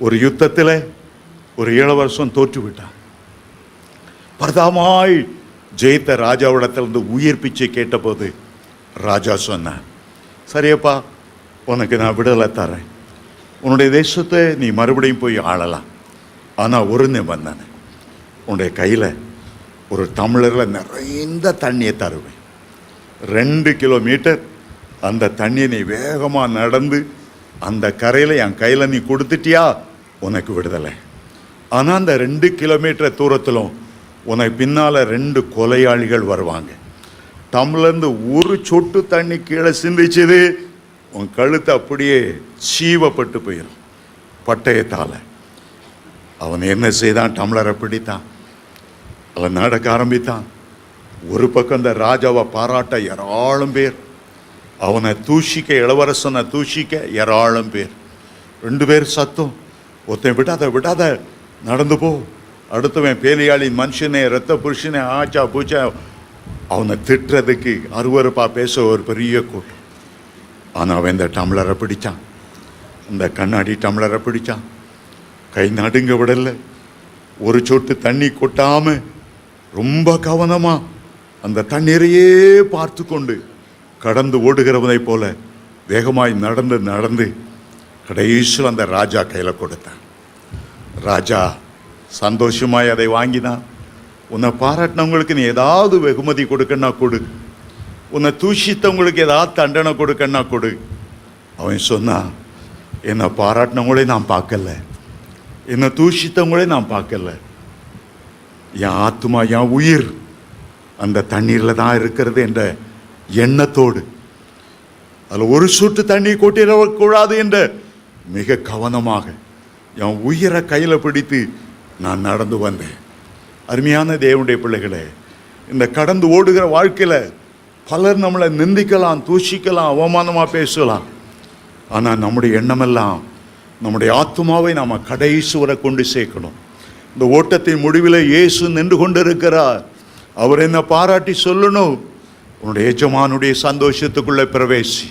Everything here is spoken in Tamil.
ஒரு யுத்தத்தில் ஒரு இளவரசன் தோற்று விட்டான். பிரதாமாய் ஜெயித்த ராஜாவிடத்திலிருந்து உயிர் பிச்சை கேட்டபோது ராஜா சொன்னான், சரியப்பா, உனக்கு நான் விடுதலை தரேன், உன்னுடைய தேசத்தை நீ மறுபடியும் போய் ஆளலாம். ஆனால் ஒரு நிபந்தனை, உன்னுடைய கையில் ஒரு டம்ளரில் நிறைந்த தண்ணியை தருவேன். 2 கிலோமீட்டர் அந்த தண்ணியை நீ வேகமாக நடந்து அந்த கரையில் என் கையில் நீ கொடுத்துட்டியா, உனக்கு விடுதலை. ஆனால் அந்த 2 கிலோமீட்டர் தூரத்திலும் உனக்கு பின்னால் 2 கொலையாளிகள் வருவாங்க. டம்ளர்ந்து ஒரு சொட்டு தண்ணி கீழே சிந்திச்சது உன் கழுத்து அப்படியே சீவப்பட்டு போயிடும் பட்டயத்தால். அவன் என்ன செய்தான்? டம்ளரை பிடித்தான், அவன் நடக்க ஆரம்பித்தான். ஒரு பக்கம் இந்த ராஜாவை பாராட்ட ஏராளம் பேர், அவனை தூஷிக்க, இளவரசனை தூஷிக்க ஏராளம் பேர். 2 பேர் சத்தம், ஒருத்தன் விடாத நடந்து போ, அடுத்தவன் பேலியாளின் மனுஷனே, ரத்த புருஷனே, ஆச்சா பூச்சா, அவனை திட்டுறதுக்கு அருவருப்பா பேச ஒரு பெரிய கூட்டம். ஆனால் அவன் இந்த டம்ளரை பிடிச்சான், இந்த கண்ணாடி டம்ளரை பிடிச்சான், கை நடுங்க விடலை, ஒரு சொட்டு தண்ணி கொட்டாம ரொம்ப கவனமா அந்த தண்ணீரையே பார்த்து கொண்டு கடந்து ஓடுகிறவனை போல வேகமாய் நடந்து கடைசியில் அந்த ராஜா கையில் கொடுத்தான். ராஜா சந்தோஷமாய் அதை வாங்கினான். உன்னை பாராட்டினவங்களுக்கு நீ ஏதாவது வெகுமதி கொடுக்கன்னா கொடு, உன்னை தூஷித்தவங்களுக்கு ஏதாவது தண்டனை கொடுக்கன்னா கொடு. அவன் சொன்னான், என்னை பாராட்டினவங்களே நான் பார்க்கல, என்னை தூஷித்தவங்களே நான் பார்க்கல, என் ஆத்மா, என் உயிர் அந்த தண்ணீரில் தான் இருக்கிறது என்ற எண்ணத்தோடு, அதில் ஒரு சொட்டு தண்ணி கொட்டிடக்கூடாது என்ற மிக கவனமாக என் உயிரை கையில் பிடித்து நான் நடந்து வந்தேன். அருமையான தேவனுடைய பிள்ளைகளே, இந்த கடந்து ஓடுகிற வாழ்க்கையில் பலர் நம்மளை நிந்திக்கலாம், தூஷிக்கலாம், அவமானமாக பேசலாம். ஆனால் நம்முடைய எண்ணமெல்லாம் நம்முடைய ஆத்மாவை நாம் கடைசி வரை கொண்டு சேர்க்கணும். இந்த ஓட்டத்தின் முடிவில் இயேசு நின்று கொண்டு இருக்கிறார். அவர் என்ன பாராட்டி சொல்லணும், உன்னுடைய எஜமானுடைய சந்தோஷத்துக்குள்ளே பிரவேசி.